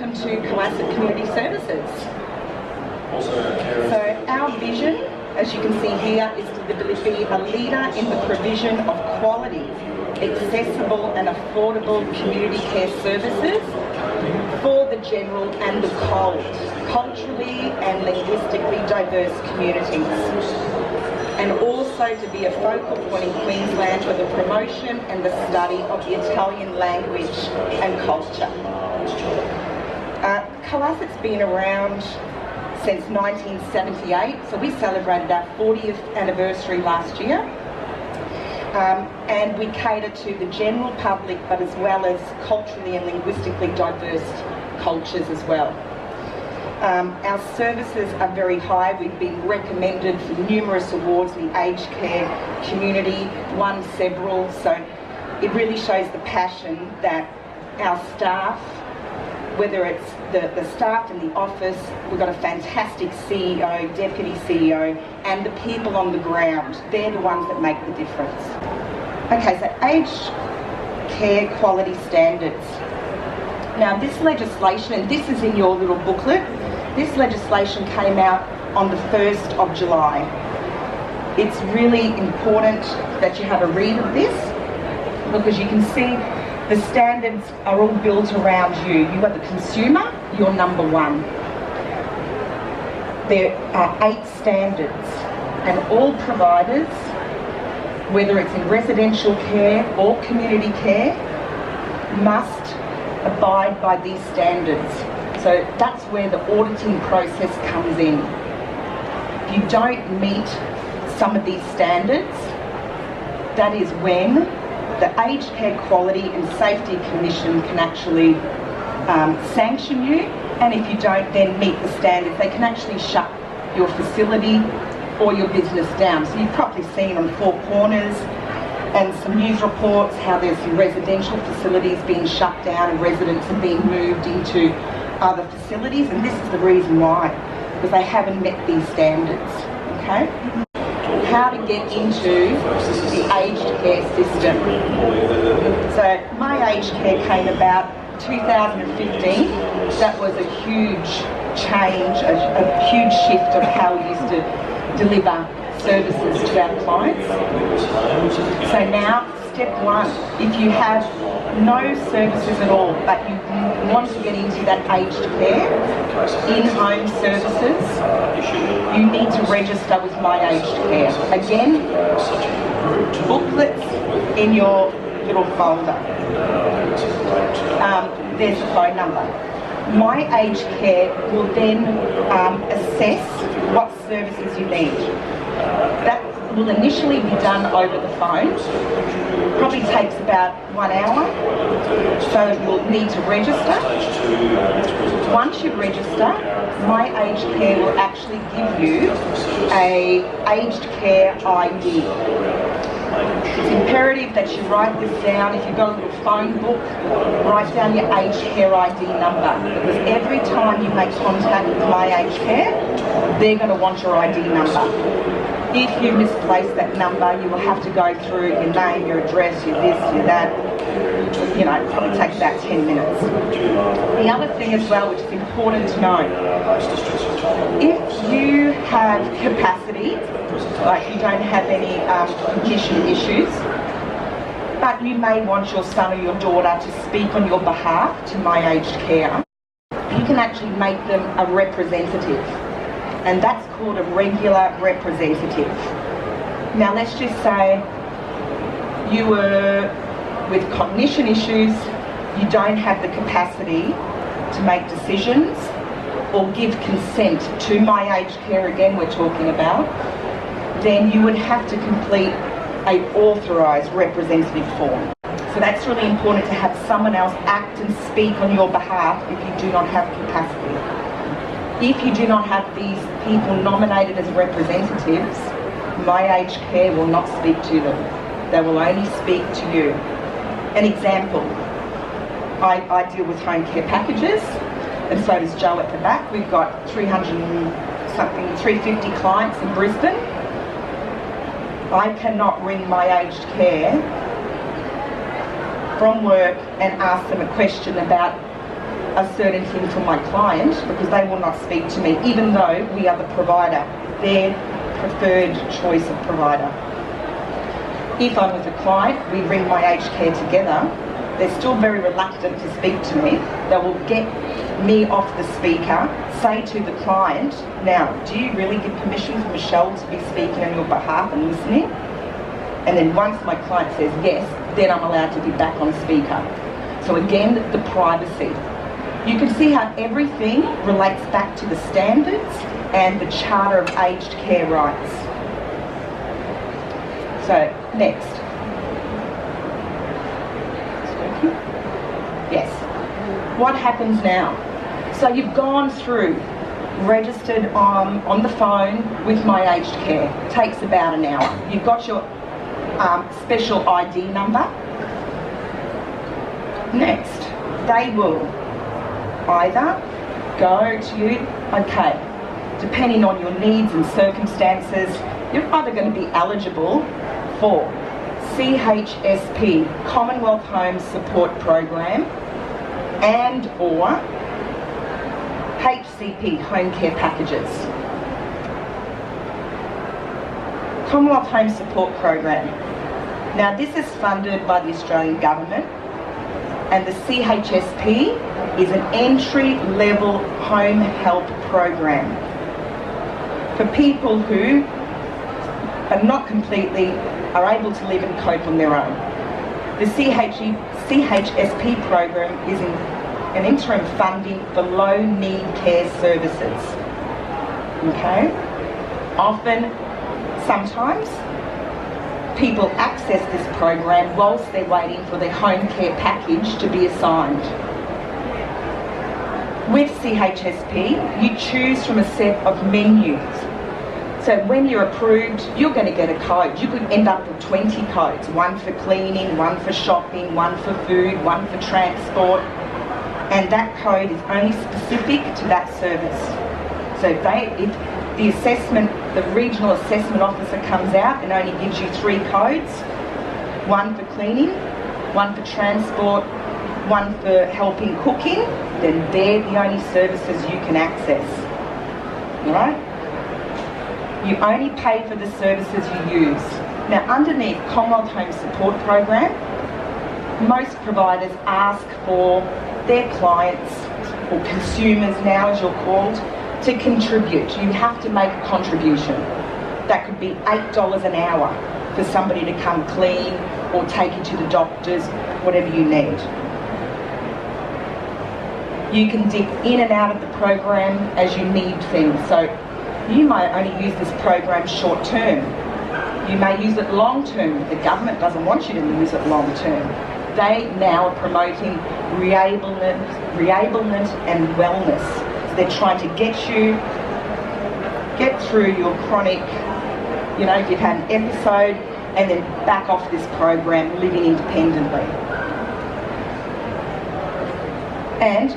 welcome to Co.As.It Community Services. So our vision, as you can see here, is to be a leader in the provision of quality, accessible and affordable community care services for the general and the cold, culturally and linguistically diverse communities. And also to be a focal point in Queensland for the promotion and the study of the Italian language and culture. Co.As.It's been around since 1978, so we celebrated our 40th anniversary last year. And we cater to the general public, but as well as culturally and linguistically diverse cultures as well. Our services are very high. We've been recommended for numerous awards in the aged care community, won several, so it really shows the passion that our staff, whether it's the staff in the office, we've got a fantastic CEO, deputy CEO, and the people on the ground, they're the ones that make the difference. Okay, so aged care quality standards. Now this legislation, and this is in your little booklet, this legislation came out on the 1st of July. It's really important that you have a read of this, because you can see the standards are all built around you. You are the consumer, you're number one. There are 8 standards, and all providers, whether it's in residential care or community care, must abide by these standards. So that's where the auditing process comes in. If you don't meet some of these standards, that is when the Aged Care Quality and Safety Commission can actually sanction you, and if you don't then meet the standards, they can actually shut your facility or your business down. So you've probably seen on 4 Corners and some news reports how there's some residential facilities being shut down and residents are being moved into other facilities, and this is the reason why, because they haven't met these standards. Okay? How to get into the aged care system. So my aged care came about 2015. That was a huge change, a huge shift of how we used to deliver services to our clients. So now, step 1, if you have no services at all, but you want to get into that aged care, in-home services, you need to register with My Aged Care. Again, booklets in your little folder. There's the phone number. My Aged Care will then assess what services you need. That will initially be done over the phone. Probably takes about 1 hour. So you'll need to register. Once you register, My Aged Care will actually give you a aged care ID. It's imperative that you write this down. If you've got a little phone book, write down your aged care ID number, because every time you make contact with My Aged Care, they're going to want your ID number. If you misplace that number, you will have to go through your name, your address, your this, your that. You know, it probably takes about 10 minutes. The other thing as well, which is important to know, if you have capacity, like you don't have any cognition issues, but you may want your son or your daughter to speak on your behalf to My Aged Care, you can actually make them a representative. And that's called a regular representative. Now let's just say you were with cognition issues, you don't have the capacity to make decisions or give consent to My Aged Care, again we're talking about, then you would have to complete an authorised representative form. So that's really important, to have someone else act and speak on your behalf if you do not have capacity. If you do not have these people nominated as representatives, My Aged Care will not speak to them. They will only speak to you. An example, I deal with home care packages, and so does Joe at the back. We've got 350 clients in Brisbane. I cannot ring My Aged Care from work and ask them a question about a certain thing for my client because they will not speak to me, even though we are the provider, their preferred choice of provider. If I'm with a client, we bring my aged care together, they're still very reluctant to speak to me. They will get me off the speaker, say to the client, now, do you really give permission for Michelle to be speaking on your behalf and listening? And then once my client says yes, then I'm allowed to be back on speaker. So again, the privacy. You can see how everything relates back to the standards and the Charter of Aged Care Rights. So, next. Yes. What happens now? So you've gone through, registered on the phone with my aged care. Takes about an hour. You've got your special ID number. Next, they will either go to you, okay, depending on your needs and circumstances, you're either going to be eligible for CHSP, Commonwealth Home Support Program, and or HCP, Home Care Packages. Commonwealth Home Support Program. Now this is funded by the Australian Government, and the CHSP is an entry-level home help program for people who are not completely are able to live and cope on their own. The CHSP program is an interim funding for low-need care services. Okay? Often, sometimes, people access this program whilst they're waiting for their home care package to be assigned. With CHSP, you choose from a set of menus. So when you're approved, you're going to get a code. You could end up with 20 codes, one for cleaning, one for shopping, one for food, one for transport, and that code is only specific to that service. So if the assessment, the regional assessment officer comes out and only gives you 3 codes, one for cleaning, one for transport, one for helping cooking, then they're the only services you can access. All right? You only pay for the services you use. Now, underneath Commonwealth Home Support Program, most providers ask for their clients, or consumers now as you're called, to contribute. You have to make a contribution. That could be $8 an hour for somebody to come clean or take you to the doctors, whatever you need. You can dip in and out of the program as you need things. So you might only use this program short term. You may use it long term. The government doesn't want you to use it long term. They now are promoting reablement and wellness. They're trying to get through your chronic, if you've had an episode, and then back off this program, living independently. And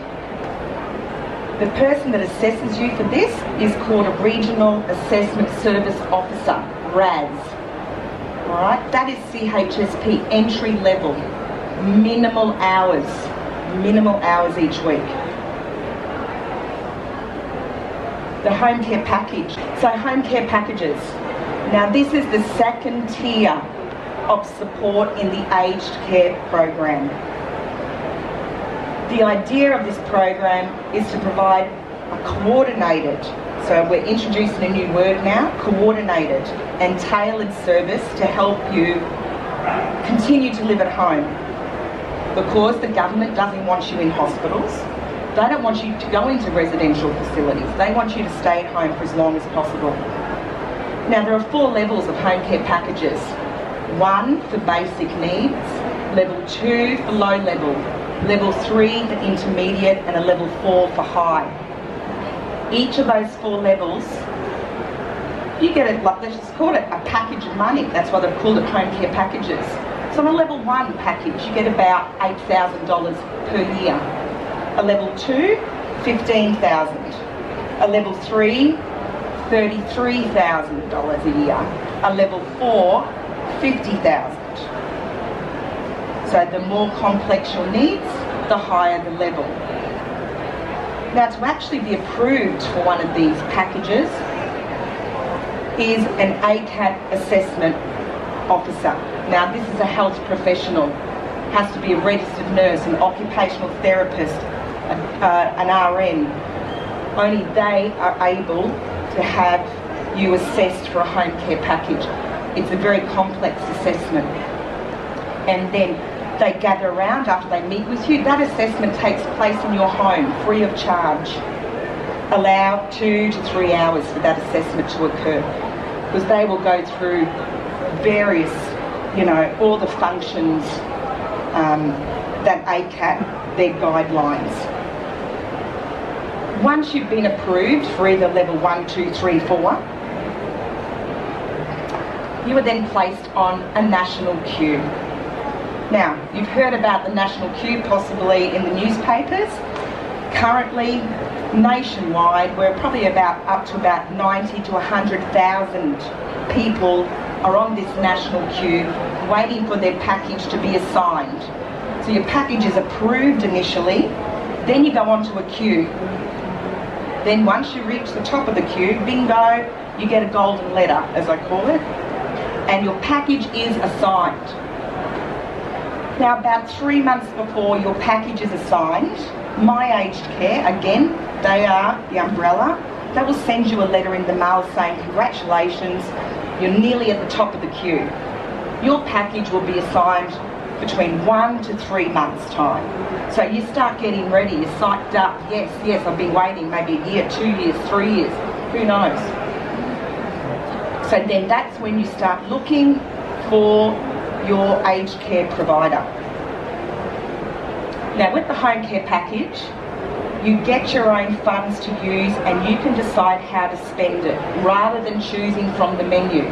the person that assesses you for this is called a Regional Assessment Service Officer, RAS. All right, that is CHSP entry level, minimal hours each week. The home care package. So home care packages. Now this is the second tier of support in the aged care program. The idea of this program is to provide a coordinated, so we're introducing a new word now, coordinated and tailored service to help you continue to live at home. Because the government doesn't want you in hospitals, they don't want you to go into residential facilities. They want you to stay at home for as long as possible. Now there are 4 levels of home care packages. 1 for basic needs, level 2 for low level, level 3 for intermediate, and a level 4 for high. Each of those 4 levels, you get it, let's just call it a package of money. That's why they've called it home care packages. So on a level 1 package, you get about $8,000 per year. A level 2, $15,000. A level 3, $33,000 a year. A level 4, $50,000. So the more complex your needs, the higher the level. Now, to actually be approved for one of these packages is an ACAT assessment officer. Now, this is a health professional, has to be a registered nurse, an occupational therapist, an RN. Only they are able to have you assessed for a home care package. It's a very complex assessment. And then they gather around after they meet with you. That assessment takes place in your home, free of charge. Allow 2 to 3 hours for that assessment to occur, because they will go through various, all the functions that ACAT, their guidelines. Once you've been approved for either level 1, 2, 3, 4, you are then placed on a national queue. Now, you've heard about the national queue possibly in the newspapers. Currently, nationwide, we're probably up to about 90 to 100,000 people are on this national queue waiting for their package to be assigned. So your package is approved initially, then you go onto a queue. Then once you reach the top of the queue, bingo, you get a golden letter, as I call it, and your package is assigned. Now, about 3 months before your package is assigned, My Aged Care, again, they are the umbrella, they will send you a letter in the mail saying, congratulations, you're nearly at the top of the queue. Your package will be assigned between 1 to 3 months' time. So you start getting ready, you're psyched up, yes, I've been waiting maybe a year, 2 years, 3 years, who knows. So then that's when you start looking for your aged care provider. Now, with the home care package, you get your own funds to use and you can decide how to spend it rather than choosing from the menu.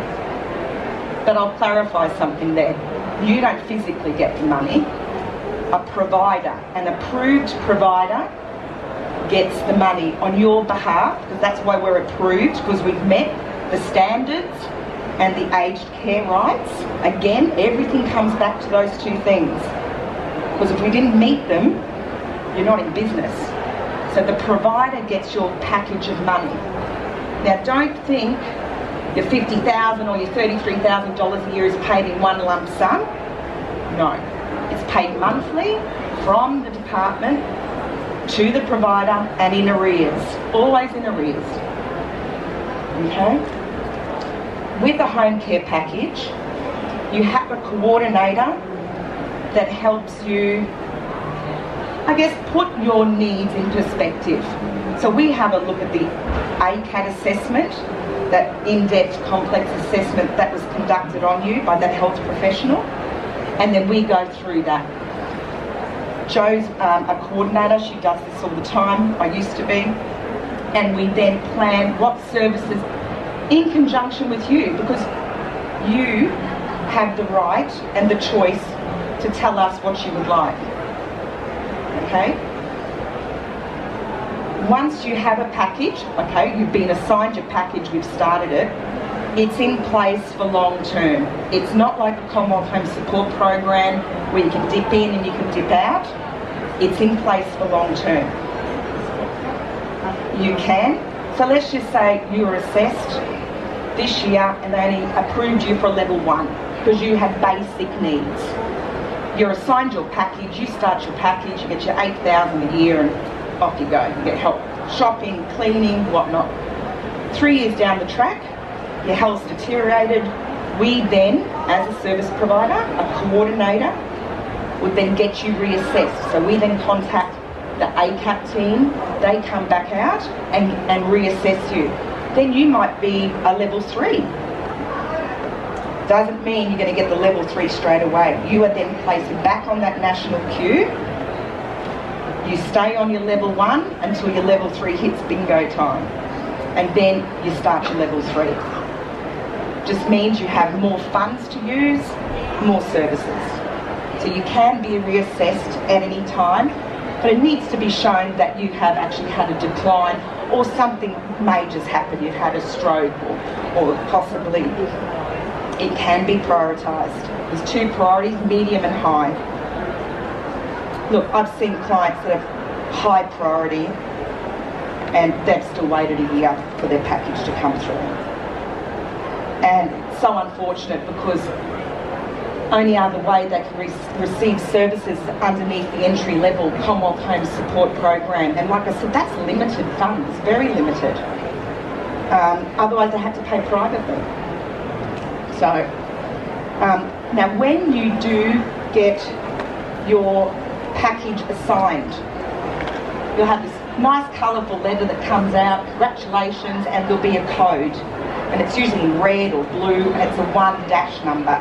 But I'll clarify something there. You don't physically get the money. A provider, an approved provider, gets the money on your behalf, because that's why we're approved, because we've met the standards and the aged care rights. Again, everything comes back to those two things. Because if we didn't meet them, you're not in business. So the provider gets your package of money. Now, don't think your $50,000 or your $33,000 a year is paid in one lump sum. No, it's paid monthly from the department to the provider and in arrears, always in arrears. Okay? With a home care package, you have a coordinator that helps you, I guess, put your needs in perspective. So we have a look at the ACAT assessment, that in-depth complex assessment that was conducted on you by that health professional, and then we go through that. Jo's a coordinator, she does this all the time, I used to be, and we then plan what services in conjunction with you, because you have the right and the choice to tell us what you would like. Okay? Once you have a package, okay, you've been assigned your package, we've started it, it's in place for long term. It's not like a Commonwealth Home Support Program where you can dip in and you can dip out. It's in place for long term. You can. So let's just say you were assessed this year and they only approved you for level 1 because you had basic needs. You're assigned your package, you start your package, you get your $8,000 a year and off you go. You get help, shopping, cleaning, whatnot. 3 years down the track, your health's deteriorated. We then, as a service provider, a coordinator, would then get you reassessed. So we then contact the ACAT team, they come back out and reassess you. Then you might be a level 3. Doesn't mean you're going to get the level 3 straight away. You are then placed back on that national queue. You stay on your level 1 until your level 3 hits bingo time. And then you start your level 3. Just means you have more funds to use, more services. So you can be reassessed at any time, but it needs to be shown that you have actually had a decline or something major's happened. You've had a stroke or possibly it can be prioritised. There's 2 priorities, medium and high. Look, I've seen clients that have high priority and they've still waited a year for their package to come through. And so unfortunate, because only other way they can receive services underneath the entry-level Commonwealth Home Support Program. And like I said, that's limited funds, very limited. Otherwise they have to pay privately. So, now when you do get your package assigned, you'll have this nice colourful letter that comes out, congratulations, and there'll be a code. And it's usually in red or blue, and it's a 1- number.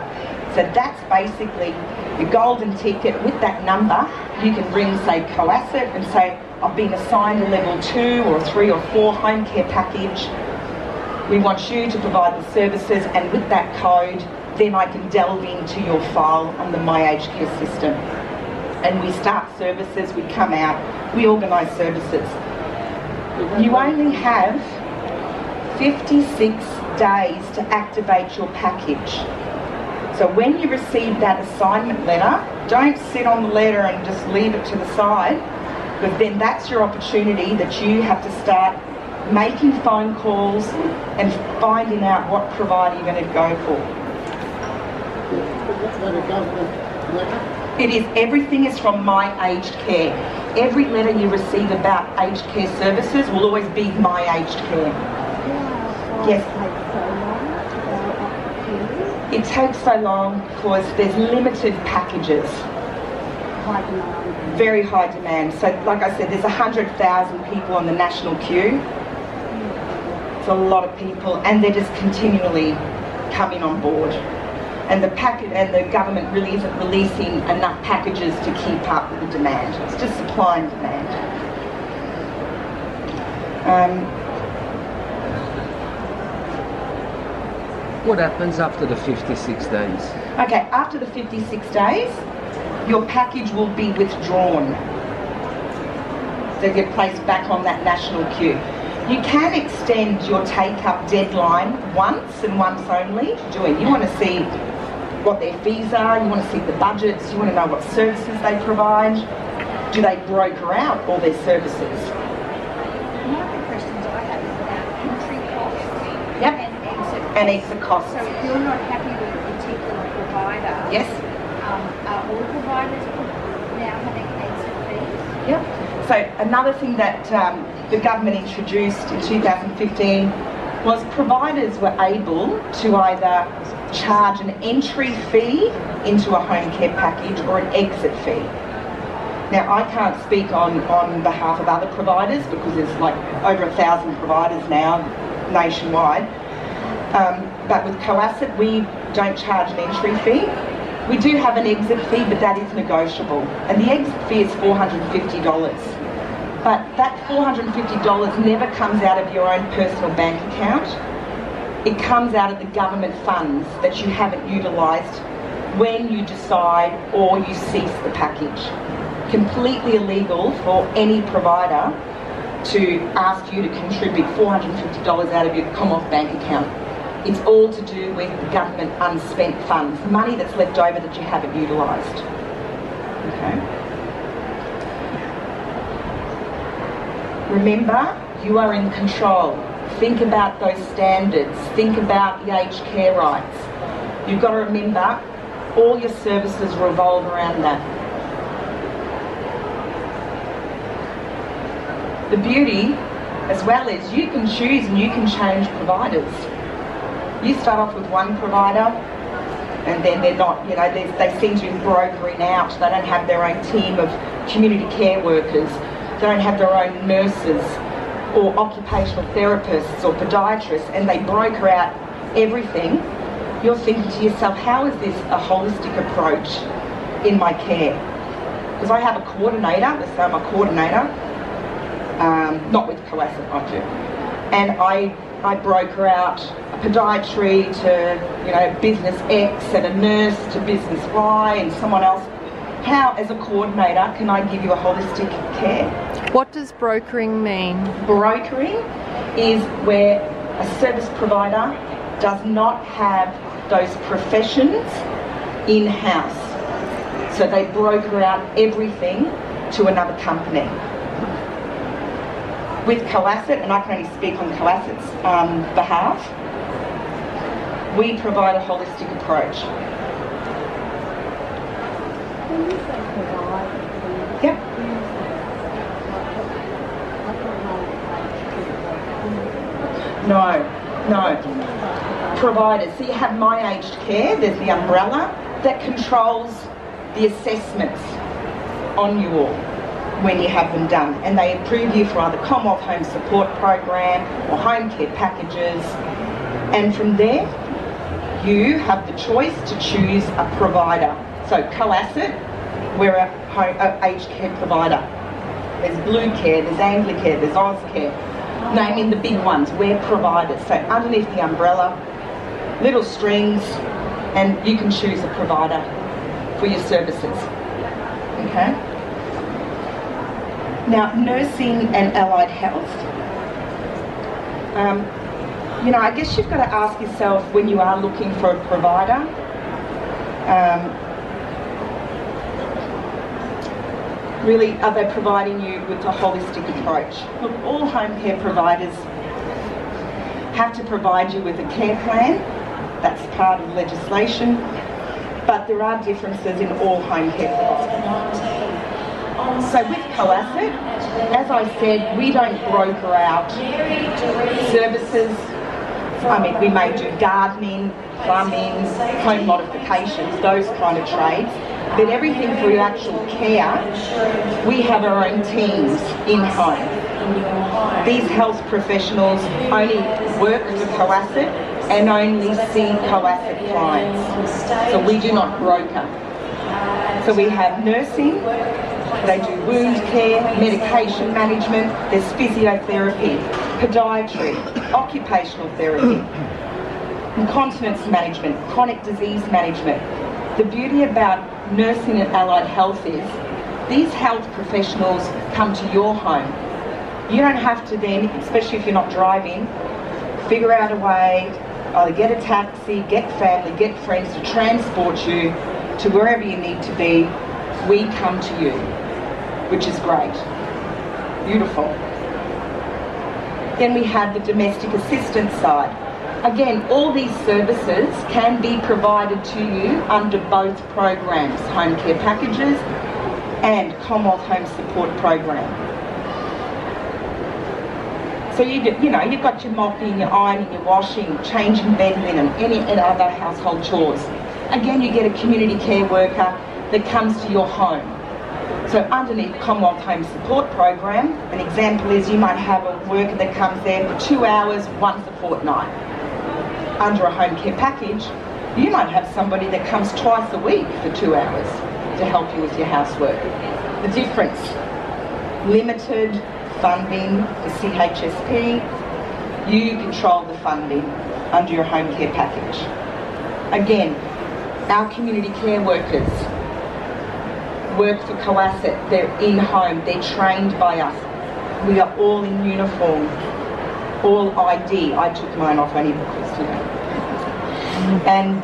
So that's basically your golden ticket. With that number, you can ring, say, Co.As.It, and say, I've been assigned a level 2 or a 3 or 4 home care package. We want you to provide the services, and with that code, then I can delve into your file on the My Aged Care system. And we start services, we come out, we organise services. You only have 56 days to activate your package. So when you receive that assignment letter, don't sit on the letter and just leave it to the side, but then that's your opportunity that you have to start making phone calls and finding out what provider you're going to go for. Is that a government letter? It is. Everything is from My Aged Care. Every letter you receive about aged care services will always be My Aged Care. Yes. It takes so long because there's limited packages. High demand. Very high demand. So like I said, there's 100,000 people on the national queue. It's a lot of people, and they're just continually coming on board. And the government really isn't releasing enough packages to keep up with the demand. It's just supply and demand. What happens after the 56 days? Okay, after the 56 days, your package will be withdrawn. So you get placed back on that national queue. You can extend your take-up deadline once and once only. You want to see what their fees are, you want to see the budgets, you want to know what services they provide. Do they broker out all their services? One of the questions I have is about entry costs. Yep. And exit costs. And exit costs. So if you're not happy with a particular provider, Yes. Are all providers now having exit fees? Yep. So another thing that the government introduced in 2015 was providers were able to either charge an entry fee into a home care package or an exit fee. Now I can't speak on behalf of other providers because there's like over 1,000 providers now nationwide. But with Co.As.It we don't charge an entry fee. We do have an exit fee, but that is negotiable. And the exit fee is $450. But that $450 never comes out of your own personal bank account. It comes out of the government funds that you haven't utilised when you decide or you cease the package. Completely illegal for any provider to ask you to contribute $450 out of your Commonwealth bank account. It's all to do with the government unspent funds, money that's left over that you haven't utilised. Okay. Remember, you are in control. Think about those standards. Think about the aged care rights. You've got to remember, all your services revolve around that. The beauty, as well, is you can choose and you can change providers. You start off with one provider, and then they're not, they seem to be brokering out. They don't have their own team of community care workers. They don't have their own nurses or occupational therapists or podiatrists, and they broker out everything. You're thinking to yourself, how is this a holistic approach in my care? Because I have a coordinator, let's say I'm a coordinator, not with Co.As.It, I do, and I broker out a podiatry to business X and a nurse to business Y and someone else. How, as a coordinator, can I give you a holistic care? What does brokering mean? Brokering is where a service provider does not have those professions in-house. So they broker out everything to another company. With Co.As.It, and I can only speak on Co.As.It's behalf, we provide a holistic approach. When you say provide, Yep. No. Providers. So you have My Aged Care, there's the umbrella that controls the assessments on you all when you have them done, and they approve you for either Commonwealth Home Support Program or home care packages, and from there you have the choice to choose a provider. So Co.As.It, we're a aged care provider. There's Blue Care, there's Anglicare, there's Ozcare. Naming the big ones, we're providers. So underneath the umbrella, little strings, and you can choose a provider for your services. Okay? Now, nursing and allied health. I guess you've got to ask yourself when you are looking for a provider, really, are they providing you with a holistic approach? Look, all home care providers have to provide you with a care plan. That's part of legislation. But there are differences in all home care providers. So with Co.As.It, as I said, we don't broker out services. I mean, we may do gardening, plumbing, home modifications, those kind of trades. But everything for your actual care, we have our own teams in-home. These health professionals only work for Co.As.It and only see Co.As.It clients. So we do not broker. So we have nursing, they do wound care, medication management, there's physiotherapy, podiatry, occupational therapy, incontinence management, chronic disease management. The beauty about nursing and allied health is these health professionals come to your home. You don't have to then, especially if you're not driving, figure out a way, either get a taxi, get family, get friends to transport you to wherever you need to be. We come to you, which is great. Beautiful. Then we have the domestic assistance side. Again, all these services can be provided to you under both programs, home care packages and Commonwealth Home Support Program. So you've got your mopping, your ironing, your washing, changing bed linen, any other household chores. Again, you get a community care worker that comes to your home. So underneath Commonwealth Home Support Program, an example is you might have a worker that comes there for 2 hours once a fortnight. Under a home care package, you might have somebody that comes twice a week for 2 hours to help you with your housework. The difference, limited funding for CHSP, you control the funding under your home care package. Again, our community care workers work for Co.As.It, they're in-home, they're trained by us. We are all in uniform, all ID. I took mine off only because, And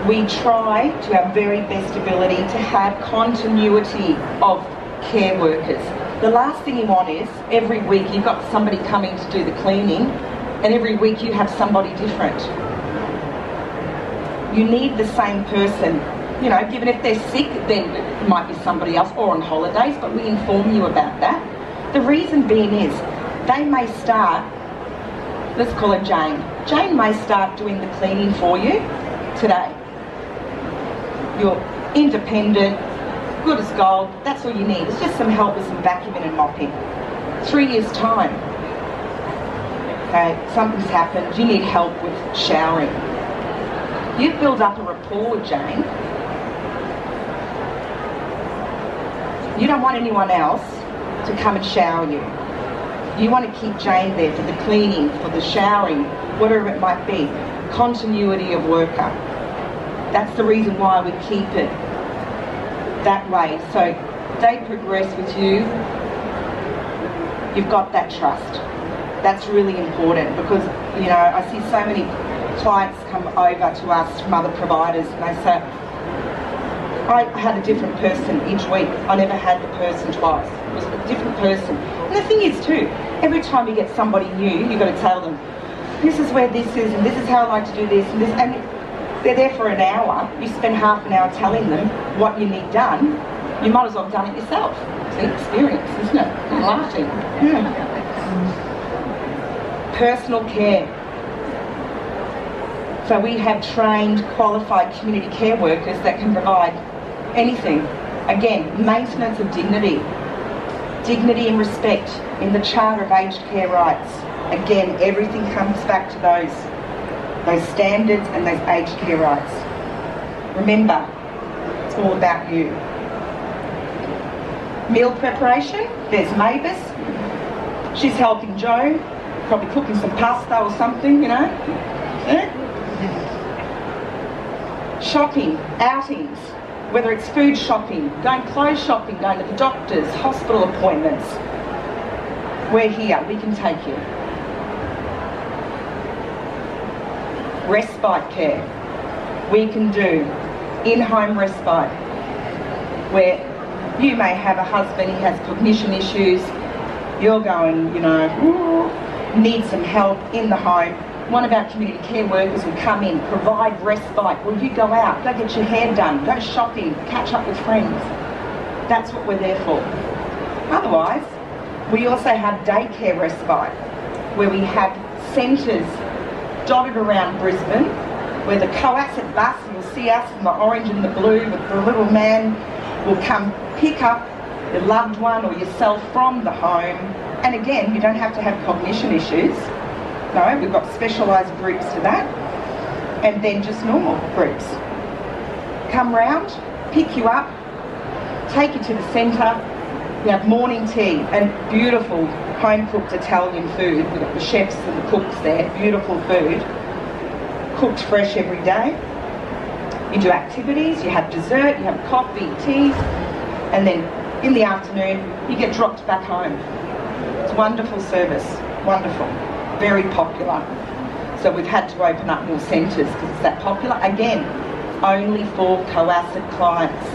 we try to our very best ability to have continuity of care workers. The last thing you want is, every week you've got somebody coming to do the cleaning, and every week you have somebody different. You need the same person. Given if they're sick, then it might be somebody else, or on holidays, but we inform you about that. The reason being is, they may start, let's call her Jane. Jane may start doing the cleaning for you today. You're independent, good as gold, that's all you need. It's just some help with some vacuuming and mopping. 3 years' time, okay, something's happened, you need help with showering. You build up a rapport with Jane. You don't want anyone else to come and shower you. You want to keep Jane there for the cleaning, for the showering, whatever it might be. Continuity of worker. That's the reason why we keep it that way. So they progress with you. You've got that trust. That's really important because, I see so many clients come over to us from other providers and they say, I had a different person each week. I never had the person twice. It was a different person. And the thing is too, every time you get somebody new, you've got to tell them, this is where this is, and this is how I like to do this, and this, and they're there for an hour. You spend half an hour telling them what you need done. You might as well have done it yourself. It's an experience, isn't it? And laughing. Yeah. Personal care. So we have trained, qualified community care workers that can provide anything. Again, maintenance of dignity. Dignity and respect in the Charter of Aged Care Rights. Again, everything comes back to those standards and those aged care rights. Remember, it's all about you. Meal preparation, there's Mavis. She's helping Joe, probably cooking some pasta or something, you know. Yeah. Shopping, outings, whether it's food shopping, going clothes shopping, going to the doctors, hospital appointments. We're here, we can take you. Respite care. We can do in-home respite, where you may have a husband, he has cognition issues, you're going, you know, need some help in the home. One of our community care workers will come in, provide respite. Well, you go out, go get your hair done, go shopping, catch up with friends. That's what we're there for. Otherwise, we also have daycare respite, where we have centres dotted around Brisbane, where the Co.As.It bus, you'll see us in the orange and the blue with the little man, will come pick up your loved one or yourself from the home. And again, you don't have to have cognition issues. No, we've got specialised groups for that. And then just normal groups. Come round, pick you up, take you to the centre. We have morning tea and beautiful home-cooked Italian food. We've got the chefs and the cooks there, beautiful food, cooked fresh every day. You do activities, you have dessert, you have coffee, teas, and then in the afternoon, you get dropped back home. It's wonderful service, wonderful, very popular. So we've had to open up more centres because it's that popular. Again, only for Co.As.It clients.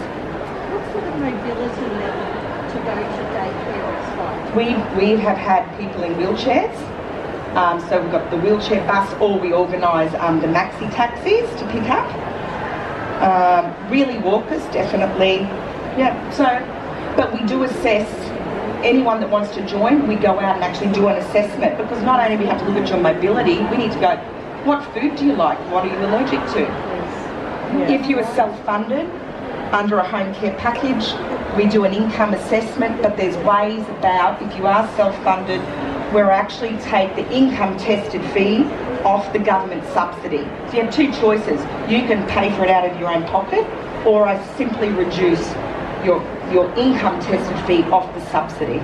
What sort of mobility level to go to daycare respite? We have had people in wheelchairs. So we've got the wheelchair bus, or we organise the maxi taxis to pick up. Really walkers, definitely. Yeah, so, but we do assess anyone that wants to join. We go out and actually do an assessment, because not only do we have to look at your mobility, we need to go, what food do you like? What are you allergic to? Yeah. If you are self-funded under a home care package, we do an income assessment, but there's ways about, if you are self-funded, we'll actually take the income tested fee off the government subsidy. So you have two choices. You can pay for it out of your own pocket, or I simply reduce your income tested fee off the subsidy.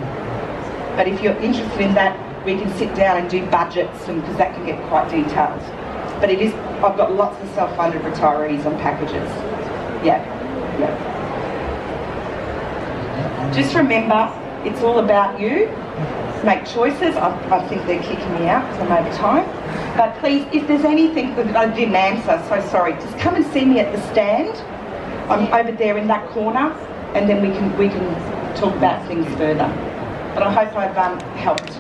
But if you're interested in that, we can sit down and do budgets, and because that can get quite detailed. But it is, I've got lots of self-funded retirees on packages. Yeah. Just remember, it's all about you. Make choices. I think they're kicking me out because I'm over time. But please, if there's anything that I didn't answer, so sorry, just come and see me at the stand. I'm over there in that corner, and then we can talk about things further. But I hope I've helped.